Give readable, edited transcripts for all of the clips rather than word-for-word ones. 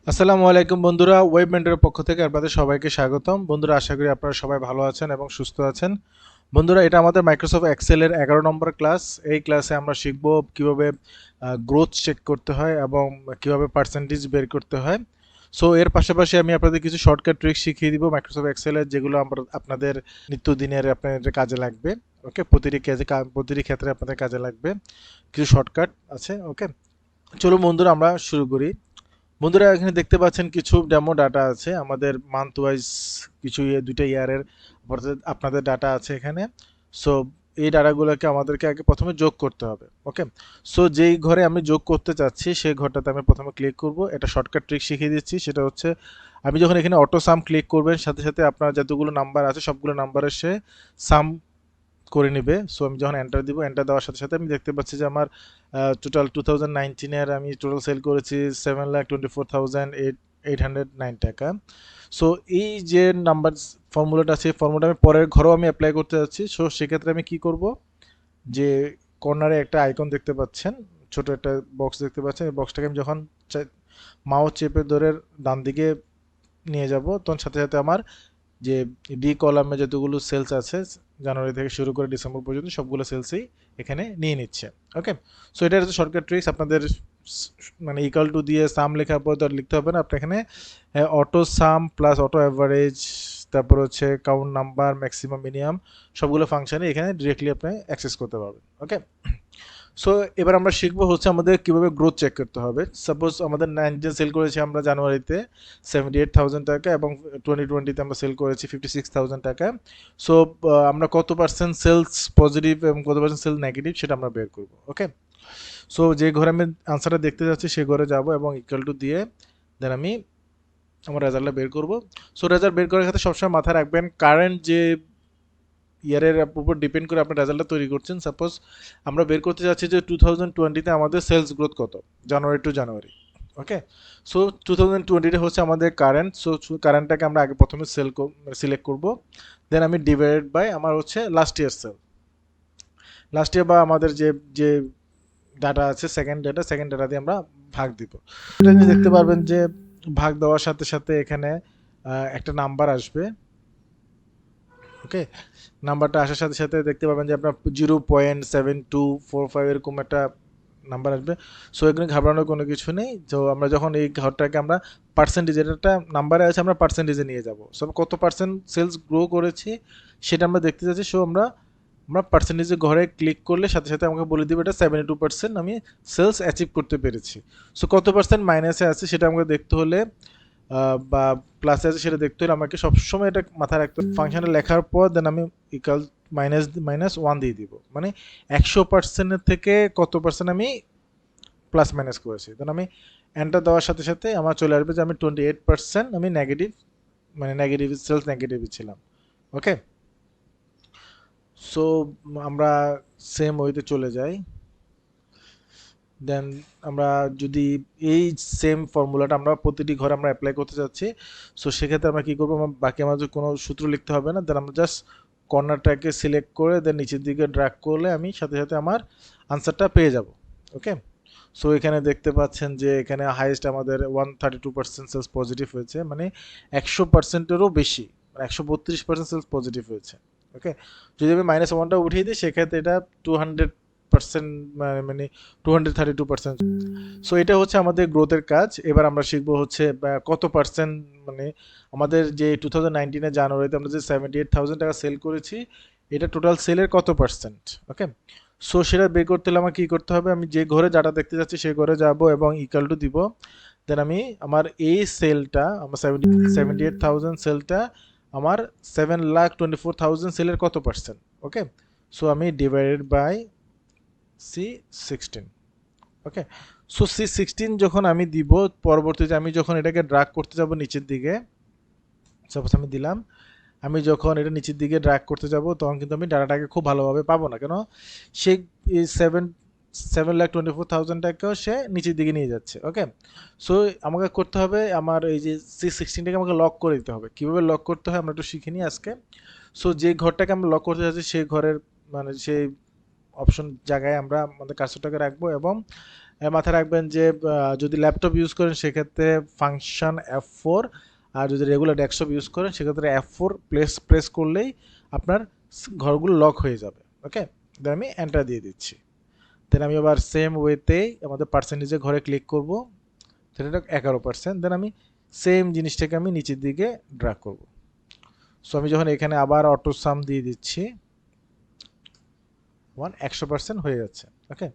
আসসালামু আলাইকুম বন্ধুরা, ওয়েব মেন্টরের পক্ষ থেকে আপনাদের সবাইকে স্বাগতম। বন্ধুরা, আশা করি আপনারা সবাই ভালো আছেন এবং সুস্থ আছেন। বন্ধুরা, এটা আমাদের মাইক্রোসফট এক্সেলের 11 নম্বর ক্লাস। এই ক্লাসে আমরা শিখব কিভাবে গ্রোথ চেক করতে হয় এবং কিভাবে পার্সেন্টেজ বের করতে হয়। সো এর পাশাপাশি আমি আপনাদের কিছু শর্টকাট ট্রিক শিখিয়ে দিব মাইক্রোসফট এক্সেলের, যেগুলো আমরা আপনাদের নিত্যদিনের আপনাদের কাজে লাগবে। ওকে, প্রতিটি ক্ষেত্রে আপনাদের কাজে লাগবে। কিছু শর্টকাট আছে। ওকে, চলো বন্ধুরা আমরা শুরু করি। বন্ধুরা, এখানে দেখতে পাচ্ছেন কিছু ডেমো ডাটা আছে আমাদের মান্থ ওয়াইজ, কিছু দুইটা ইয়ারের আপনাদের ডাটা আছে এখানে। সো এই ডাটাগুলোকে আমাদেরকে আগে প্রথমে যোগ করতে হবে। ওকে, সো যেই ঘরে আমি যোগ করতে চাচ্ছি সেই ঘরটাতে আমি প্রথমে ক্লিক করব। এটা শর্টকাট ট্রিক শিখিয়ে দিচ্ছি। সেটা হচ্ছে, আমি যখন এখানে অটো সাম ক্লিক করবেন, সাথে সাথে আপনার যতগুলো নাম্বার আছে সবগুলো নাম্বারের সে সাম করে নিবে। সো আমি যখন এন্টার দিব, এন্টার দেওয়ার সাথে সাথে আমি দেখতে পাচ্ছি যে আমার টোটাল 2019-এর আমি টোটাল সেল করেছি 7,24,809 টাকা। সো এই যে নাম্বার ফর্মুলাটা আছে, ফর্মুলাটা আমি পরের ঘরেও আমি অ্যাপ্লাই করতে যাচ্ছি। সো সেক্ষেত্রে আমি কি করব, যে কর্নারে একটা আইকন দেখতে পাচ্ছেন, ছোট একটা বক্স দেখতে পাচ্ছেন, এই বক্সটাকে আমি যখন মাউস চেপে ধরে ডান দিকে নিয়ে যাব, তখন সাথে সাথে আমার যে ডি কলামে যতগুলো সেলস আছে জানুয়ারি থেকে শুরু করে ডিসেম্বর পর্যন্ত সবগুলো সেলসই এখানে নিয়ে নিচ্ছে। ওকে, সো এটা হচ্ছে শর্টকাট ট্রিক্স। আপনাদের মানে ইকাল টু দিয়ে সাম লেখার পর তো আর লিখতে হবে না। আপনি এখানে অটো সাম প্লাস অটো অ্যাভারেজ, তারপর হচ্ছে কাউন্ট নাম্বার, ম্যাক্সিমাম, মিনিমাম, সবগুলো ফাংশনে এখানে ডিরেক্টলি আপনি অ্যাক্সেস করতে পারবেন। ওকে, সো এবার আমরা শিখবো হচ্ছে আমাদের কিভাবে গ্রোথ চেক করতে হবে। সাপোজ আমাদের 19 সেল করেছি আমরা জানুয়ারিতে 78,000 টাকা, এবং 2020-তে আমরা সেল করেছি 56,000 টাকা। সো আমরা কত পার্সেন্ট সেলস পজিটিভ এবং কত পার্সেন্ট সেল নেগেটিভ সেটা আমরা বের করবো। ওকে, সো যে ঘরে আমি আনসারটা দেখতে যাচ্ছি সেই ঘরে যাব এবং ইকুয়াল টু দিয়ে দেন আমি আমার রেজাল্টটা বের করব। সো রেজাল্ট বের করার ক্ষেত্রে সবসময় মাথায় রাখবেন কারেন্ট যে ইয়ারের উপর ডিপেন্ড করে আপনার রেজাল্টটা তৈরি করছেন। সাপোজ আমরা বের করতে যাচ্ছি যে 2020-তে আমাদের সেলস গ্রোথ কত, জানুয়ারি টু জানুয়ারি। ওকে, সো 2020-টা হচ্ছে আমাদের কারেন্ট। সো কারেন্টটাকে আমরা আগে প্রথমে সিলেক্ট করব, দেন আমি ডিভাইডেড বাই আমার হচ্ছে last year sale, last year বা আমাদের যে যে ডাটা আছে সেকেন্ড ডাটা দিয়ে আমরা ভাগ দিব। এটা আপনি দেখতে পারবেন যে ভাগ দেওয়ার সাথে সাথে এখানে একটা নাম্বার আসবে। ওকে, নাম্বারটা আসার সাথে সাথে দেখতে পাবেন যে আপনার 0.7245 এরকম একটা নাম্বার আসবে। সো এখানে ঘাবড়ানোর কোনো কিছু নেই। তো আমরা যখন এই ঘরটাকে আমরা পার্সেন্টেজ, একটা নাম্বারে আছে, আমরা পার্সেন্টেজে নিয়ে যাব। সো কত পার্সেন্ট সেলস গ্রো করেছি সেটা আমরা দেখতে চাচ্ছি। সো আমরা আমরা পার্সেন্টেজে ঘরে ক্লিক করলে সাথে সাথে আমাকে বলে দিবে এটা 72% আমি সেলস অ্যাচিভ করতে পেরেছি। সো কত পার্সেন্ট মাইনাসে আছে সেটা আমাকে দেখতে হলে বা প্লাসে আছে সেটা দেখতে হলে আমাকে সবসময় এটা মাথায় রাখতে হবে। ফাংশনে লেখার পর দেন আমি ইকাল -1 দিয়ে দিব, মানে 100%-এর থেকে কত পার্সেন্ট আমি প্লাস মাইনাস করেছি। দেন আমি এন্টার দেওয়ার সাথে সাথে আমার চলে আসবে যে আমি 28% আমি নেগেটিভ, মানে নেগেটিভ সেলস নেগেটিভই ছিলাম। ওকে, সো আমরা সেম ওইতে চলে যাই। দেন আমরা যদি এই সেম ফর্মুলাটা আমরা প্রতিটি ঘরে আমরা অ্যাপ্লাই করতে যাচ্ছি, সো সেক্ষেত্রে আমরা কী করবো, বাকি আমাদের কোনো সূত্র লিখতে হবে না। দেন আমরা জাস্ট কর্নারটাকে সিলেক্ট করে দেন নিচের দিকে ড্র্যাগ করলে আমি সাথে সাথে আমার আনসারটা পেয়ে যাব। ওকে, সো এখানে দেখতে পাচ্ছেন যে এখানে হাইয়েস্ট আমাদের 132% সেলস পজিটিভ হয়েছে, মানে 100%-এরও বেশি, 132% সেলস পজিটিভ হয়েছে। ওকে, যদি আমি -1টা উঠিয়ে দিই সেক্ষেত্রে এটা 200%, মানে 232%। সো এটা হচ্ছে আমাদের গ্রোথের কাজ। এবার আমরা শিখবো হচ্ছে কত পার্সেন্ট, মানে আমাদের যে 2019-এর জানুয়ারিতে আমরা যে 78,000 টাকা সেল করেছি, এটা টোটাল সেলের কত পার্সেন্ট। ওকে, সো সেটা বের করতে হলে আমাকে কী করতে হবে, আমি যে ঘরে ডাটা দেখতে যাচ্ছি সেই ঘরে যাব এবং ইকাল টু দিব। দেন আমি আমার এই সেলটা, আমার 78,000 সেলটা আমার 7,24,000 সেলের কত পার্সেন্ট। ওকে, সো আমি divided by C16। Okay, so C16 যখন আমি দিব, পরবর্তীতে আমি যখন এটাকে ড্রাগ করতে যাব নিচের দিকে, সাপোজ আমি দিলাম, আমি যখন এটা নিচের দিকে ড্র্যাগ করতে যাব তখন কিন্তু আমি ডাটাটাকে খুব ভালোভাবে পাবো না, কেন সে 7,24,000 টাকাও সে নিচের দিকে নিয়ে যাচ্ছে। ওকে, সো আমাকে করতে হবে, আমার এই যে C16টাকে আমাকে লক করে দিতে হবে। কীভাবে লক করতে হয় আমরা একটু শিখে নিই আজকে। সো যে ঘরটাকে আমরা লক করতে যাচ্ছি সেই ঘরের, মানে সেই অপশন জায়গায় আমরা আমাদের কার্সরটাকে রাখবো এবং মাথায় রাখবেন যে যদি ল্যাপটপ ইউজ করেন সেক্ষেত্রে ফাংশন F4, আর যদি রেগুলার ডেস্কটপ ইউজ করেন সেক্ষেত্রে F4 প্রেস করলেই আপনার ঘরগুলো লক হয়ে যাবে। ওকে, দেন আমি এন্টার দিয়ে দিচ্ছি। দেন আমি আবার সেম ওয়েতে আমাদের পার্সেন্টেজে ঘরে ক্লিক করব, সেটা 11%। দেন আমি সেম জিনিসটাকে আমি নিচের দিকে ড্র্যাগ করব। সো আমি যখন এখানে আবার অটো সাম দিয়ে দিচ্ছি, 100% হয়ে যাচ্ছে। ওকে,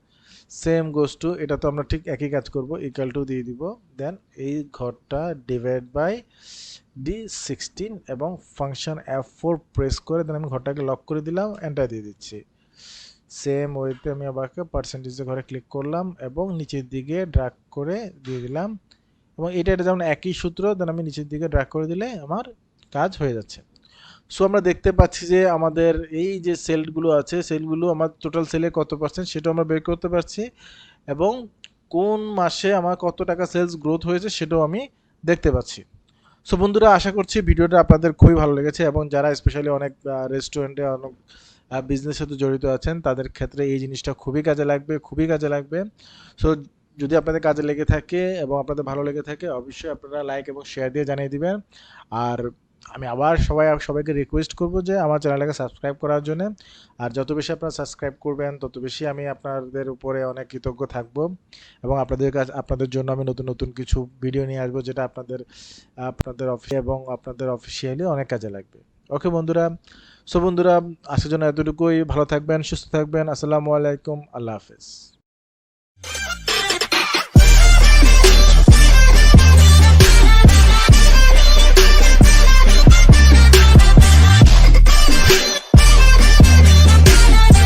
সেম গোস টু, এটা তো আমরা ঠিক একই কাজ করব, ইকুয়াল টু দিয়ে দিব। দেন এই ঘরটা ডিভাইড বাই D16 এবং ফাংশন F4 প্রেস করে দেন আমি ঘরটাকে লক করে দিলাম, এন্টার দিয়ে দিচ্ছি। সেম ওয়েতে আমি আবার পার্সেন্টেজে ঘরে ক্লিক করলাম এবং নিচের দিকে ড্র্যাগ করে দিয়ে দিলাম, এবং এটা যেমন একই সূত্র, দেন আমি নিচের দিকে ড্র্যাগ করে দিলে আমার কাজ হয়ে যাচ্ছে। সো আমরা দেখতে পাচ্ছি যে আমাদের এই যে সেলগুলো আছে, সেলগুলো আমার টোটাল সেলে কত পার্সেন্ট সেটাও আমরা বের করতে পারছি, এবং কোন মাসে আমার কত টাকা সেলস গ্রোথ হয়েছে সেটাও আমি দেখতে পাচ্ছি। সো বন্ধুরা, আশা করছি ভিডিওটা আপনাদের খুবই ভালো লেগেছে, এবং যারা স্পেশালি অনেক রেস্টুরেন্টে অনেক বিজনেসের সাথে জড়িত আছেন তাদের ক্ষেত্রে এই জিনিসটা খুবই কাজে লাগবে, খুবই কাজে লাগবে। সো যদি আপনাদের কাজে লেগে থাকে এবং আপনাদের ভালো লেগে থাকে, অবশ্যই আপনারা লাইক এবং শেয়ার দিয়ে জানিয়ে দিবেন। আর আমি আবার সবাইকে রিকোয়েস্ট করব যে আমার চ্যানেলটাকে সাবস্ক্রাইব করার জন্য। আর যত বেশি আপনারা সাবস্ক্রাইব করবেন তত বেশি আমি আপনাদের উপরে অনেক কৃতজ্ঞ থাকব, এবং আপনাদের জন্য আমি নতুন নতুন কিছু ভিডিও নিয়ে আসবো, যেটা আপনাদের আপনাদের অফিস এবং আপনাদের অফিসিয়ালি অনেক কাজে লাগবে। ওকে বন্ধুরা, সো বন্ধুরা, আজকের জন্য এতটুকুই। ভালো থাকবেন, সুস্থ থাকবেন। আসসালামু আলাইকুম, আল্লাহ হাফেজ।